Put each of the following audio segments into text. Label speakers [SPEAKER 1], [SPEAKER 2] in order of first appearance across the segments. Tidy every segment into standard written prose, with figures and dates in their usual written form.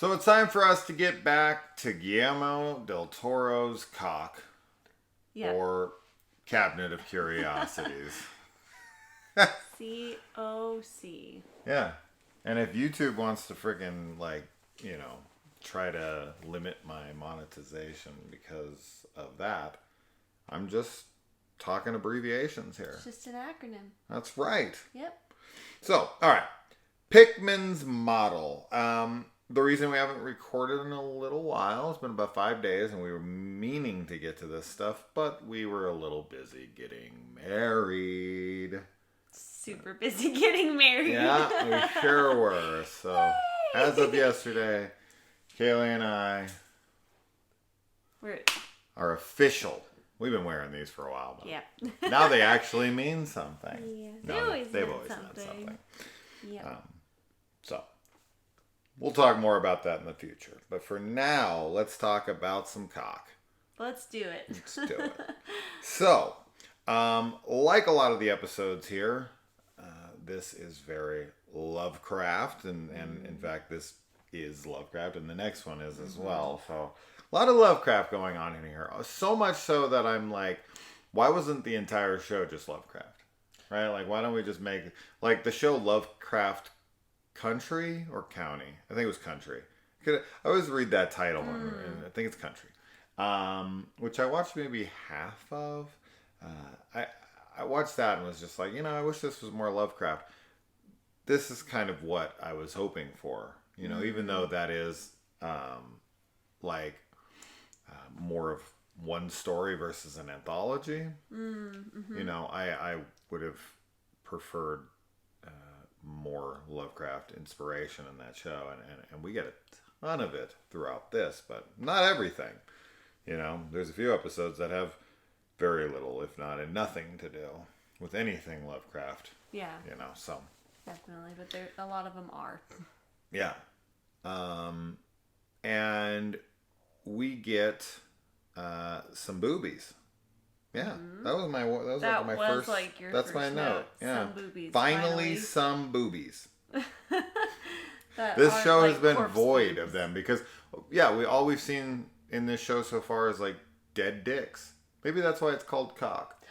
[SPEAKER 1] So it's time for us to get back to Guillermo del Toro's cock.
[SPEAKER 2] Yeah.
[SPEAKER 1] Or Cabinet of Curiosities.
[SPEAKER 2] COC.
[SPEAKER 1] Yeah. And if YouTube wants to freaking, like, you know, try to limit my monetization because of that, I'm just talking abbreviations here.
[SPEAKER 2] It's just an acronym.
[SPEAKER 1] That's right.
[SPEAKER 2] Yep.
[SPEAKER 1] So, all right. Pickman's model. The reason we haven't recorded in a little while, it's been about 5 days, and we were meaning to get to this stuff, but we were a little busy getting married.
[SPEAKER 2] Super busy getting married.
[SPEAKER 1] Yeah, we sure were. So,
[SPEAKER 2] Yay!
[SPEAKER 1] as of yesterday, Kaylee and I are official. We've been wearing these for a while, but
[SPEAKER 2] yeah.
[SPEAKER 1] now they actually mean something.
[SPEAKER 2] Yeah,
[SPEAKER 1] They've always meant something.
[SPEAKER 2] Yeah.
[SPEAKER 1] So, we'll talk more about that in the future. But for now, let's talk about some cock.
[SPEAKER 2] Let's do it.
[SPEAKER 1] Let's do it. So, like a lot of the episodes here, this is very Lovecraft, and in fact, this is Lovecraft, and the next one is as well. So, a lot of Lovecraft going on in here. So much so that I'm like, why wasn't the entire show just Lovecraft? Right? Like, why don't we just make, like, the show Lovecraft Country or County? I think it was Country. I always read that title, and I think it's Country. Which I watched maybe half of. I watched that and was just like, you know, I wish this was more Lovecraft. This is kind of what I was hoping for, you know, even though that is more of one story versus an anthology. You know, I would have preferred more Lovecraft inspiration in that show, and we get a ton of it throughout this, but not everything. You know, there's a few episodes that have very little, if not nothing, to do with anything Lovecraft.
[SPEAKER 2] Yeah.
[SPEAKER 1] You know, so.
[SPEAKER 2] Definitely, but a lot of them are.
[SPEAKER 1] Yeah. And we get some boobies. Yeah, that was my first.
[SPEAKER 2] Like your
[SPEAKER 1] that's
[SPEAKER 2] first
[SPEAKER 1] my note. Yeah,
[SPEAKER 2] some boobies.
[SPEAKER 1] Finally, some boobies.
[SPEAKER 2] This
[SPEAKER 1] show has been void of them because, yeah, we've seen in this show so far is like dead dicks. Maybe that's why it's called cock.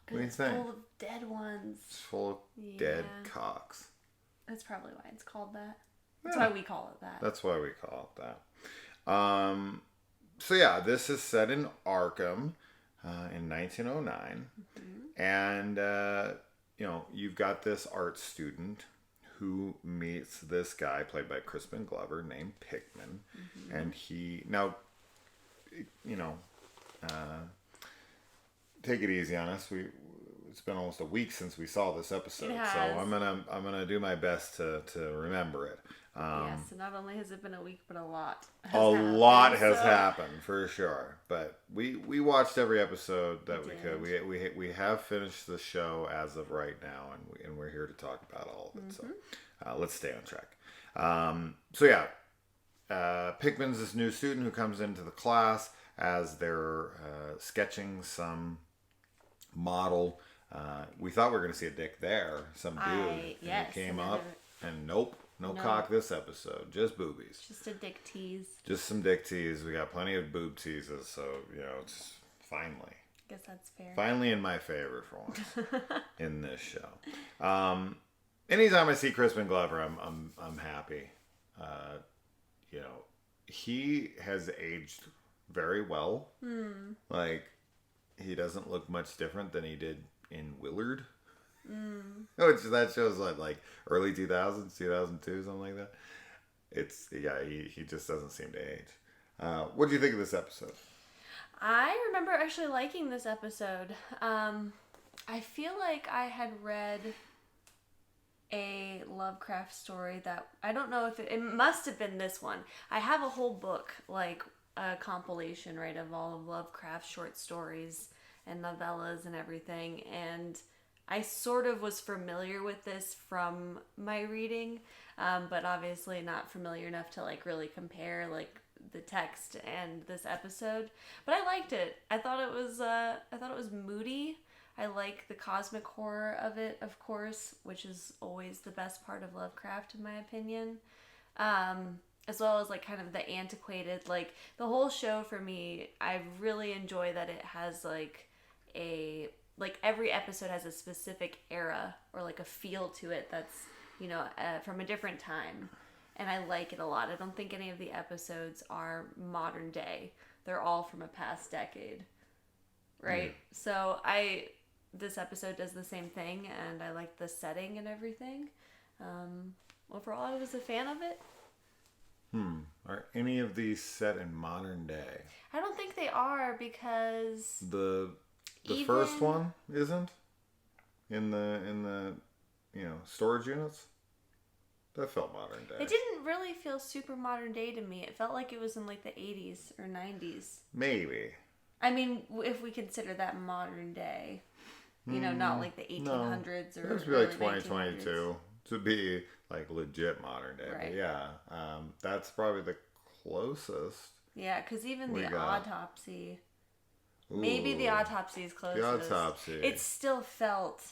[SPEAKER 1] What do you think?
[SPEAKER 2] Full of dead ones.
[SPEAKER 1] It's full of dead cocks.
[SPEAKER 2] That's probably why it's called that.
[SPEAKER 1] Yeah.
[SPEAKER 2] That's why we call it that.
[SPEAKER 1] That's why we call it that. So yeah, this is set in Arkham in 1909, and you know, you've got this art student who meets this guy played by Crispin Glover named Pickman, and he now, you know, take it easy on us. It's been almost a week since we saw this episode, so I'm gonna do my best to remember it.
[SPEAKER 2] So not only has it been a week, but a lot
[SPEAKER 1] has happened for sure. But we watched every episode that we could. We have finished the show as of right now, and we're here to talk about all of it. So let's stay on track. So yeah, Pickman's this new student who comes into the class as they're sketching some model. We thought we were going to see a dick there, some dude. And it came up, and nope. No cock this episode. Just boobies.
[SPEAKER 2] Just a dick tease.
[SPEAKER 1] Just some dick tease. We got plenty of boob teases, so, you know, it's finally.
[SPEAKER 2] I guess that's fair.
[SPEAKER 1] Finally in my favor for once in this show. Anytime I see Crispin Glover, I'm happy. You know, he has aged very well. Like, he doesn't look much different than he did in Willard. Which that show's like early 2000s, 2002, something like that. He just doesn't seem to age. What do you think of this episode?
[SPEAKER 2] I remember actually liking this episode. I feel like I had read a Lovecraft story that I don't know if it must have been this one. I have a whole book, like a compilation, right, of all of Lovecraft's short stories and novellas and everything, and I sort of was familiar with this from my reading, but obviously not familiar enough to like really compare like the text and this episode. But I liked it. I thought it was moody. I like the cosmic horror of it, of course, which is always the best part of Lovecraft in my opinion. And as well as like kind of the antiquated, like the whole show for me, I really enjoy that it has like every episode has a specific era or like a feel to it that's, from a different time. And I like it a lot. I don't think any of the episodes are modern day. They're all from a past decade. Right? So this episode does the same thing, and I like the setting and everything. Overall, I was a fan of it.
[SPEAKER 1] Are any of these set in modern day?
[SPEAKER 2] I don't think they are, because
[SPEAKER 1] the first one isn't in the storage units. That felt modern day.
[SPEAKER 2] It didn't really feel super modern day to me. It felt like it was in like the 80s or 90s.
[SPEAKER 1] Maybe.
[SPEAKER 2] I mean, if we consider that modern day, not like the 1800s or
[SPEAKER 1] it was like 2022 to be like legit modern day.
[SPEAKER 2] Right.
[SPEAKER 1] But yeah, that's probably the closest.
[SPEAKER 2] Yeah, because even the
[SPEAKER 1] got.
[SPEAKER 2] autopsy,
[SPEAKER 1] Ooh,
[SPEAKER 2] maybe the autopsy is closest.
[SPEAKER 1] The autopsy.
[SPEAKER 2] It still felt.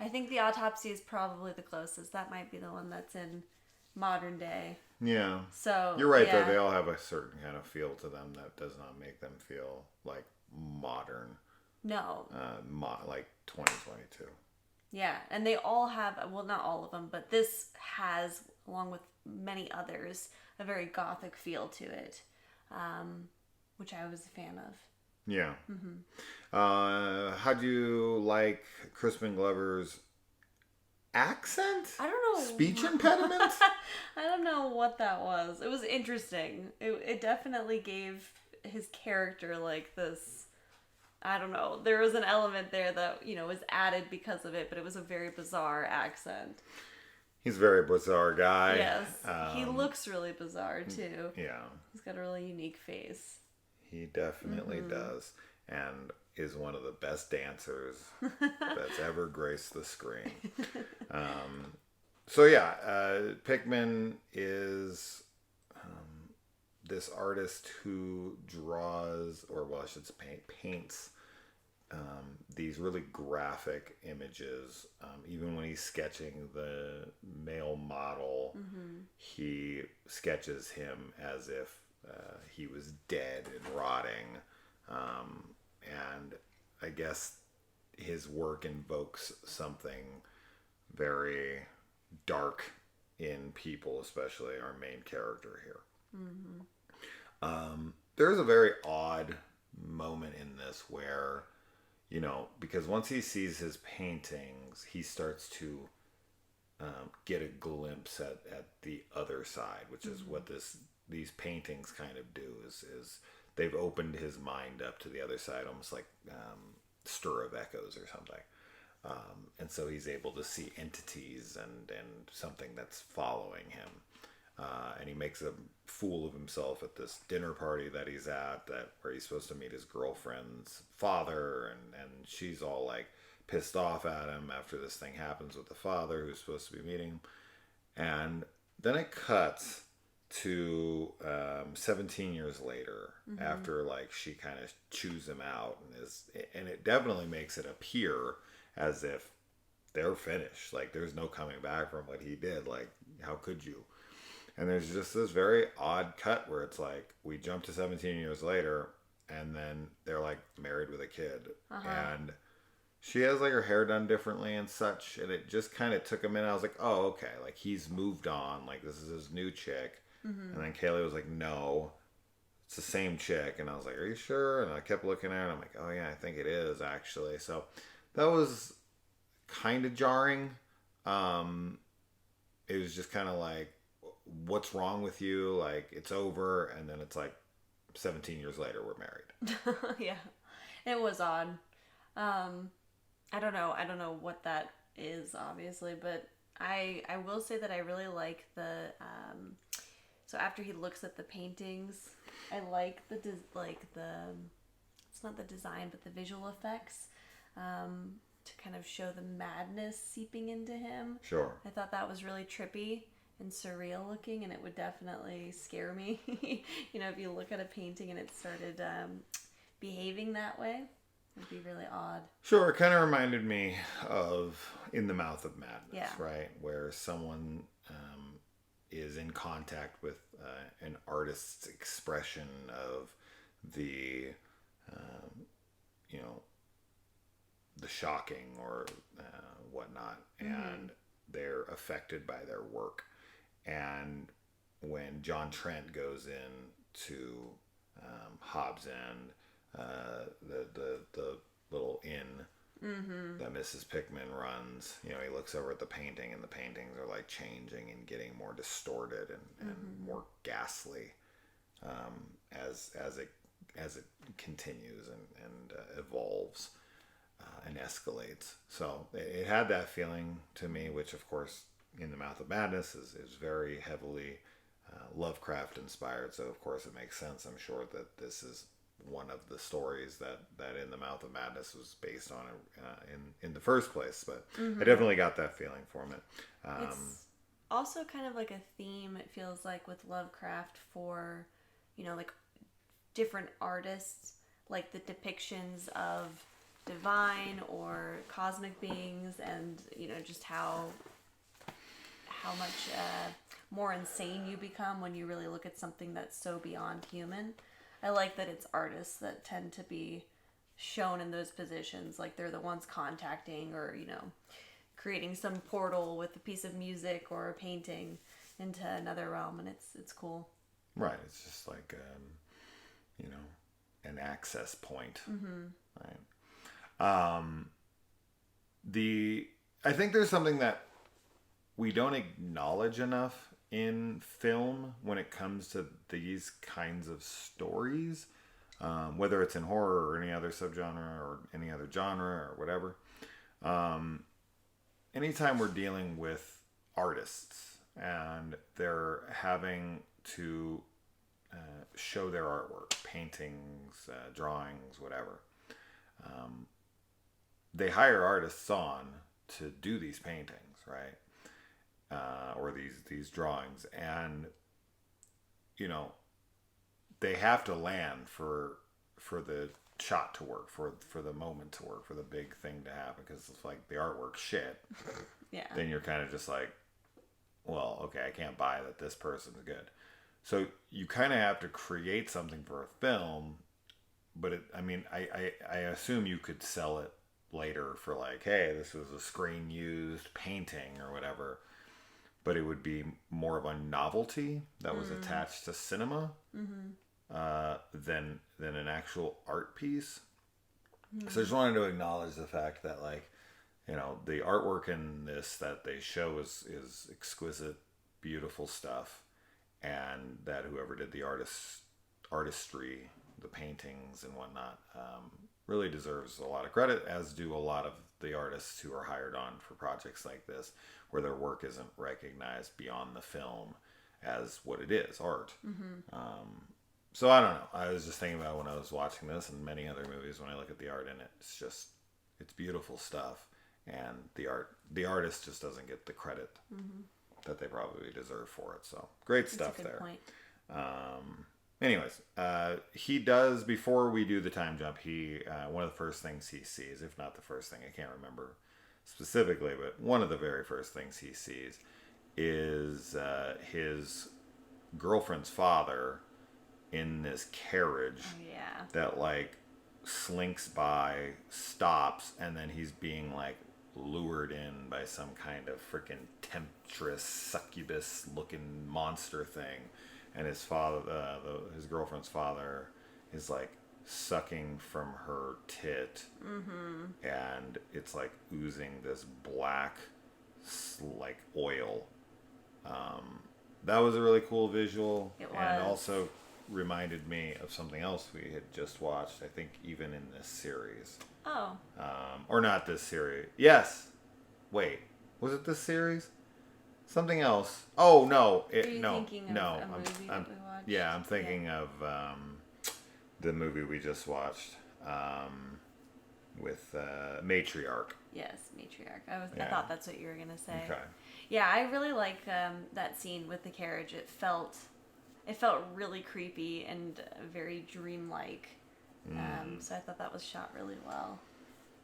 [SPEAKER 2] I think the autopsy is probably the closest. That might be the one that's in modern day.
[SPEAKER 1] Yeah.
[SPEAKER 2] So
[SPEAKER 1] you're right, though. They all have a certain kind of feel to them that does not make them feel like modern.
[SPEAKER 2] No.
[SPEAKER 1] Like 2022.
[SPEAKER 2] Yeah, and they all have, well, not all of them, but this has, along with many others, a very gothic feel to it, which I was a fan of.
[SPEAKER 1] Yeah. How do you like Crispin Glover's accent?
[SPEAKER 2] I don't know.
[SPEAKER 1] Speech impediment?
[SPEAKER 2] I don't know what that was. It was interesting. It definitely gave his character like this, I don't know. There was an element there that, was added because of it, but it was a very bizarre accent.
[SPEAKER 1] He's a very bizarre guy.
[SPEAKER 2] Yes. He looks really bizarre, too.
[SPEAKER 1] Yeah.
[SPEAKER 2] He's got a really unique face.
[SPEAKER 1] He definitely does. And is one of the best dancers that's ever graced the screen. Pickman is this artist who draws, paints these really graphic images. Even when he's sketching the male model, he sketches him as if he was dead and rotting. And I guess his work invokes something very dark in people, especially our main character here. There's a very odd moment in this where, because once he sees his paintings, he starts to get a glimpse at the other side, which is what these paintings kind of do, is they've opened his mind up to the other side, almost like Stir of Echoes or something. And so he's able to see entities and something that's following him. And he makes a fool of himself at this dinner party that he's at, where he's supposed to meet his girlfriend's father, and she's all like pissed off at him after this thing happens with the father who's supposed to be meeting him. And then it cuts to 17 years later, after like she kind of chews him out, and it definitely makes it appear as if they're finished. Like there's no coming back from what he did. Like how could you? And there's just this very odd cut where it's like we jump to 17 years later, and then they're like married with a kid, and she has like her hair done differently and such, and it just kind of took a minute. I was like, oh, okay, like he's moved on, like this is his new chick. And then Kaylee was like, no, it's the same chick. And I was like, are you sure? And I kept looking at her, and I'm like, oh yeah, I think it is actually. So that was kind of jarring. It was just kind of like, what's wrong with you? Like it's over, and then it's like 17 years later we're married.
[SPEAKER 2] Yeah, it was odd. I don't know what that is, obviously, but I will say that I really like the so after he looks at the paintings, I like it's not the design but the visual effects, to kind of show the madness seeping into him.
[SPEAKER 1] Sure.
[SPEAKER 2] I thought that was really trippy and surreal looking, and it would definitely scare me. If you look at a painting and it started behaving that way, it'd be really odd.
[SPEAKER 1] Sure, it kind of reminded me of In the Mouth of Madness,
[SPEAKER 2] Yeah.
[SPEAKER 1] right? Where someone is in contact with an artist's expression of the, you know, the shocking or whatnot, and they're affected by their work. And when John Trent goes in to Hobbs End, the little inn that Mrs. Pickman runs, you know, he looks over at the painting, and the paintings are like changing and getting more distorted and more ghastly as it continues and evolves and escalates. So it had that feeling to me, which of course In the Mouth of Madness is very heavily Lovecraft inspired. So of course it makes sense. I'm sure that this is one of the stories that In the Mouth of Madness was based on in the first place. But I definitely got that feeling from it.
[SPEAKER 2] It's also kind of like a theme, it feels like, with Lovecraft for, you know, like different artists, like the depictions of divine or cosmic beings, and, you know, just how much more insane you become when you really look at something that's so beyond human. I like that it's artists that tend to be shown in those positions, like they're the ones contacting or, you know, creating some portal with a piece of music or a painting into another realm, and it's cool.
[SPEAKER 1] Right, it's just like you know, an access point. Right. I think there's something that we don't acknowledge enough in film when it comes to these kinds of stories, whether it's in horror or any other subgenre or any other genre or whatever. Anytime we're dealing with artists and they're having to show their artwork, paintings, drawings, whatever, they hire artists on to do these paintings, right? Or these drawings, and you know, they have to land for the shot to work, for the moment to work, for the big thing to happen, because it's like the artwork's shit.
[SPEAKER 2] Yeah.
[SPEAKER 1] Then you're kind of just like, well, okay, I can't buy that this person's good. So you kind of have to create something for a film, but I assume you could sell it later for like, hey, this was a screen used painting or whatever. But it would be more of a novelty that was attached to cinema than an actual art piece. So I just wanted to acknowledge the fact that, like, you know, the artwork in this that they show is exquisite, beautiful stuff, and that whoever did the artistry, the paintings and whatnot, really deserves a lot of credit, as do a lot of the artists who are hired on for projects like this, where their work isn't recognized beyond the film as what it is, art. So I don't know. I was just thinking about when I was watching this and many other movies, when I look at the art in it, it's beautiful stuff, and the artist just doesn't get the credit that they probably deserve for it. So great stuff there. That's a good point. Anyways, he does, before we do the time jump, one of the first things he sees, if not the first thing, I can't remember specifically, but one of the very first things he sees is his girlfriend's father in this carriage that like slinks by, stops, and then he's being like lured in by some kind of freaking temptress, succubus looking monster thing. And his father, his girlfriend's father, is like sucking from her tit, and it's like oozing this black, like oil. That was a really cool visual, and also reminded me of something else we had just watched. I think even in this series.
[SPEAKER 2] Oh.
[SPEAKER 1] Or not this series. Yes. Wait, was it this series? Something else. Oh no!
[SPEAKER 2] Are you thinking of a movie that we watched?
[SPEAKER 1] Yeah, I'm thinking of the movie we just watched with Matriarch.
[SPEAKER 2] Yes, Matriarch. I thought that's what you were gonna say.
[SPEAKER 1] Okay.
[SPEAKER 2] Yeah, I really like that scene with the carriage. It felt really creepy and very dreamlike. So I thought that was shot really well.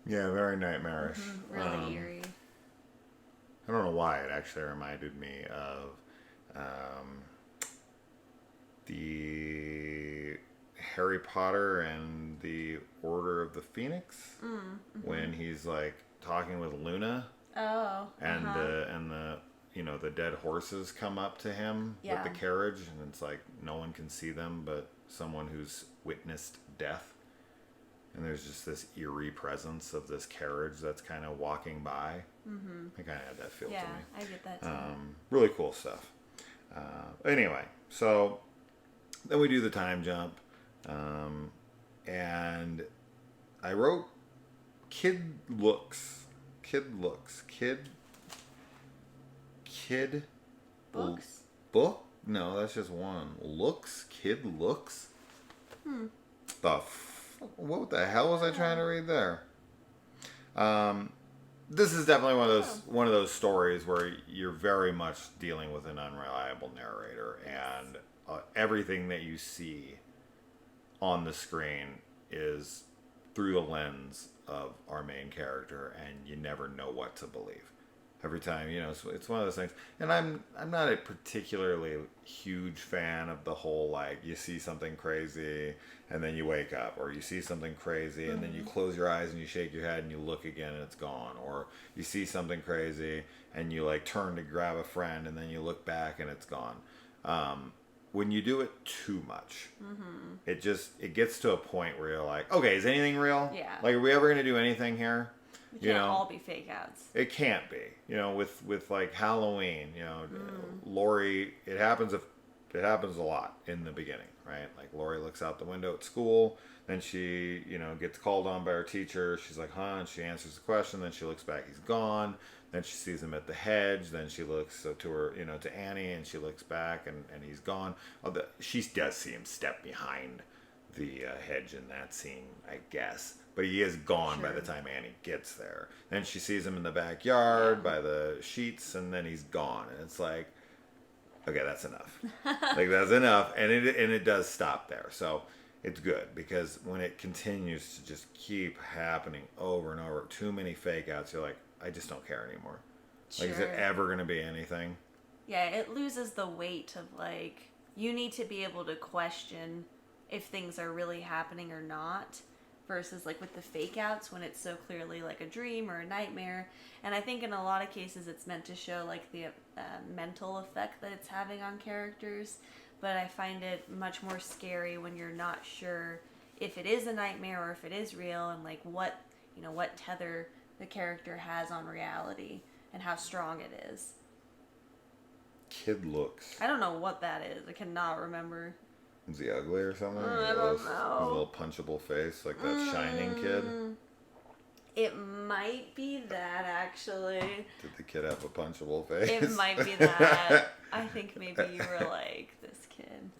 [SPEAKER 1] Yeah, very nightmarish.
[SPEAKER 2] Really eerie.
[SPEAKER 1] I don't know why it actually reminded me of the Harry Potter and the Order of the Phoenix, when he's like talking with Luna, and the the dead horses come up to him with the carriage, and it's like no one can see them but someone who's witnessed death, and there's just this eerie presence of this carriage that's kind of walking by. I kind of had that feel to me.
[SPEAKER 2] I get that too.
[SPEAKER 1] Really cool stuff. Anyway, so then we do the time jump, and I wrote kid looks
[SPEAKER 2] Books?
[SPEAKER 1] Book? No, that's just one. Looks? Kid looks? What the hell was I trying to read there? This is definitely one of those stories where you're very much dealing with an unreliable narrator, and everything that you see on the screen is through the lens of our main character, and you never know what to believe. Every time, it's one of those things. And I'm not a particularly huge fan of the whole, like, you see something crazy and then you wake up, or you see something crazy and then you close your eyes and you shake your head and you look again and it's gone, or you see something crazy and you like turn to grab a friend and then you look back and it's gone. When you do it too much, it gets to a point where you're like, okay, is anything real?
[SPEAKER 2] Yeah.
[SPEAKER 1] Like, are we ever going to do anything here?
[SPEAKER 2] It can't all be fake outs.
[SPEAKER 1] It can't be. With like Halloween, Lori, it happens a lot in the beginning, right? Like Lori looks out the window at school, then she, gets called on by her teacher. She's like, huh? And she answers the question. Then she looks back, he's gone. Then she sees him at the hedge. Then she looks to her, to Annie, and she looks back and he's gone. She does see him step behind the hedge in that scene, I guess. But he is gone by the time Annie gets there. Then she sees him in the backyard by the sheets, and then he's gone. And it's like, okay, that's enough. Like, that's enough. And it does stop there. So it's good, because when it continues to just keep happening over and over, too many fake outs, you're like, I just don't care anymore. Like, is it ever going to be anything?
[SPEAKER 2] Yeah, it loses the weight of, like, you need to be able to question if things are really happening or not, versus like with the fake outs when it's so clearly like a dream or a nightmare. And I think in a lot of cases it's meant to show like the mental effect that it's having on characters, but I find it much more scary when you're not sure if it is a nightmare or if it is real, and like what tether the character has on reality and how strong it is.
[SPEAKER 1] Kid looks.
[SPEAKER 2] I don't know what that is. I cannot remember.
[SPEAKER 1] Is he ugly or something?
[SPEAKER 2] I don't know.
[SPEAKER 1] His little punchable face, like that Shining kid.
[SPEAKER 2] It might be that, actually.
[SPEAKER 1] Did the kid have a punchable face?
[SPEAKER 2] It might be that. I think maybe you were like, this kid,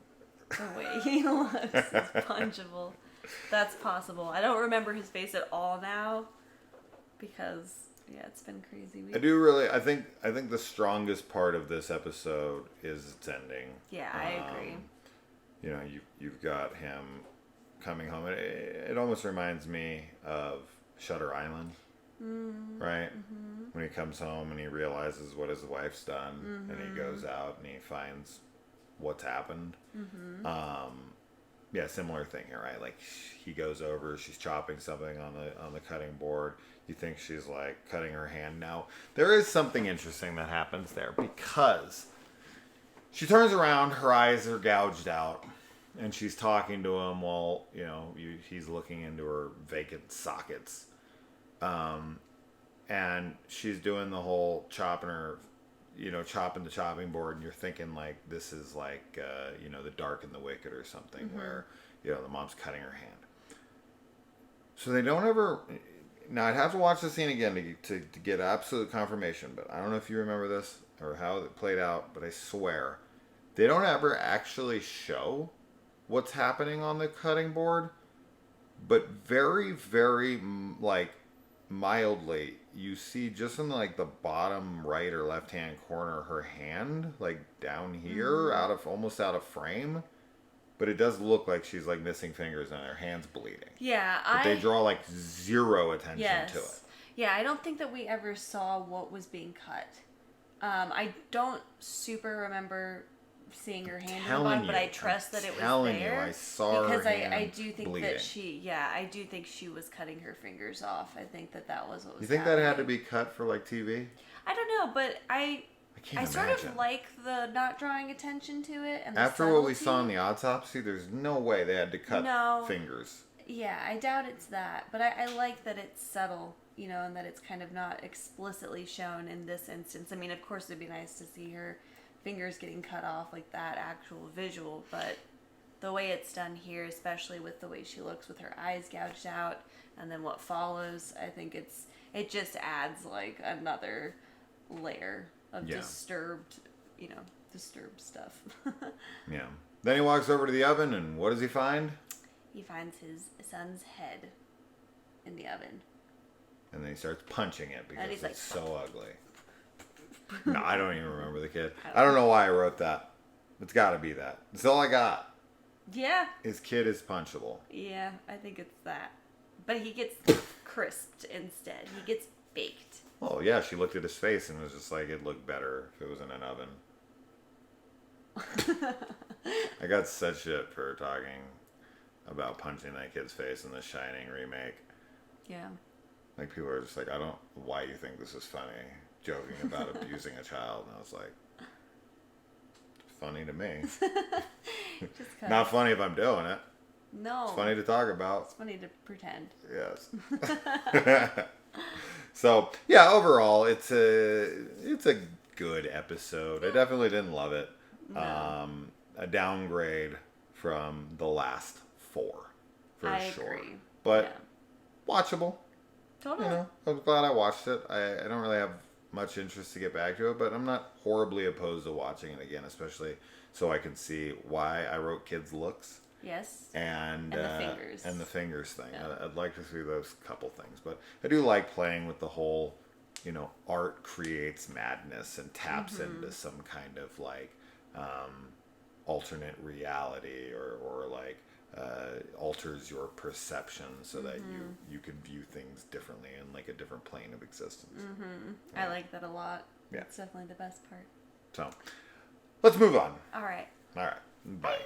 [SPEAKER 2] the way he looks is punchable. That's possible. I don't remember his face at all now, because it's been crazy week.
[SPEAKER 1] I think the strongest part of this episode is its ending.
[SPEAKER 2] Yeah, I agree.
[SPEAKER 1] You've got him coming home. It almost reminds me of Shutter Island, right? When he comes home and he realizes what his wife's done, and he goes out and he finds what's happened. Similar thing here, right? Like, he goes over, she's chopping something on the cutting board. You think she's like cutting her hand. Now, there is something interesting that happens there, because she turns around, her eyes are gouged out, and she's talking to him while, he's looking into her vacant sockets. And she's doing the whole chopping the chopping board, and you're thinking like this is like, The Dark and the Wicked or something, where, the mom's cutting her hand. So they don't ever... Now, I'd have to watch the scene again to get absolute confirmation, but I don't know if you remember this or how it played out, but I swear, they don't ever actually show what's happening on the cutting board, but very, very, like, mildly, you see just in, like, the bottom right or left-hand corner, her hand, like, down here, almost out of frame. But it does look like she's, like, missing fingers and her hand's bleeding.
[SPEAKER 2] Yeah,
[SPEAKER 1] but they draw, like, zero attention to it.
[SPEAKER 2] Yeah, I don't think that we ever saw what was being cut. I don't super remember seeing her hand in the
[SPEAKER 1] Telling
[SPEAKER 2] bottom, but
[SPEAKER 1] you,
[SPEAKER 2] I trust
[SPEAKER 1] I'm
[SPEAKER 2] that it was
[SPEAKER 1] telling
[SPEAKER 2] there.
[SPEAKER 1] you, I saw her
[SPEAKER 2] Because I
[SPEAKER 1] hand
[SPEAKER 2] do think
[SPEAKER 1] bleeding.
[SPEAKER 2] that I do think she was cutting her fingers off. I think that was what was
[SPEAKER 1] You think
[SPEAKER 2] happening.
[SPEAKER 1] that had to be cut for like TV?
[SPEAKER 2] I don't know, but I
[SPEAKER 1] can't
[SPEAKER 2] sort
[SPEAKER 1] imagine.
[SPEAKER 2] of like the not drawing attention to it and the
[SPEAKER 1] After what we
[SPEAKER 2] subtlety.
[SPEAKER 1] saw in the autopsy, there's no way they had to cut
[SPEAKER 2] No.
[SPEAKER 1] fingers.
[SPEAKER 2] Yeah, I doubt it's that, but I like that it's subtle, you know, and that it's kind of not explicitly shown in this instance. I mean, of course, it'd be nice to see her fingers getting cut off, like that actual visual, but the way it's done here, especially with the way she looks with her eyes gouged out, and then what follows, I think it just adds like another layer of disturbed stuff.
[SPEAKER 1] Yeah. Then he walks over to the oven, and what does he find?
[SPEAKER 2] He finds his son's head in the oven.
[SPEAKER 1] And then he starts punching it because
[SPEAKER 2] he's
[SPEAKER 1] it's
[SPEAKER 2] like,
[SPEAKER 1] so ugly. No, I don't even remember the kid. I don't know why I wrote that. It's got to be that. That's all I got.
[SPEAKER 2] Yeah.
[SPEAKER 1] His kid is punchable.
[SPEAKER 2] Yeah, I think it's that. But he gets crisped instead. He gets baked.
[SPEAKER 1] Oh, yeah, she looked at his face and was just like, it'd look better if it was in an oven. I got such shit for talking about punching that kid's face in the Shining remake.
[SPEAKER 2] Yeah.
[SPEAKER 1] Like, people are just like, I don't know why you think this is funny, joking about abusing a child. And I was like, funny to me.
[SPEAKER 2] Just
[SPEAKER 1] Not funny if I'm doing it.
[SPEAKER 2] No.
[SPEAKER 1] It's funny to talk about.
[SPEAKER 2] It's funny to pretend.
[SPEAKER 1] Yes. So, yeah, overall, it's a good episode. I definitely didn't love it.
[SPEAKER 2] No.
[SPEAKER 1] A downgrade from the last 4, for
[SPEAKER 2] I
[SPEAKER 1] sure.
[SPEAKER 2] agree.
[SPEAKER 1] But watchable.
[SPEAKER 2] Totally.
[SPEAKER 1] You know, I was glad I watched it. I don't really have much interest to get back to it, but I'm not horribly opposed to watching it again, especially so I can see why I wrote kids' looks.
[SPEAKER 2] Yes.
[SPEAKER 1] And
[SPEAKER 2] the fingers.
[SPEAKER 1] And the fingers thing.
[SPEAKER 2] Yeah.
[SPEAKER 1] I'd like to see those couple things. But I do like playing with the whole, art creates madness and taps into some kind of like alternate reality or like alters your perception so that you can view things differently in like a different plane of existence.
[SPEAKER 2] I like that a lot.
[SPEAKER 1] Yeah.
[SPEAKER 2] It's definitely the best part.
[SPEAKER 1] So let's move on.
[SPEAKER 2] All right.
[SPEAKER 1] Bye.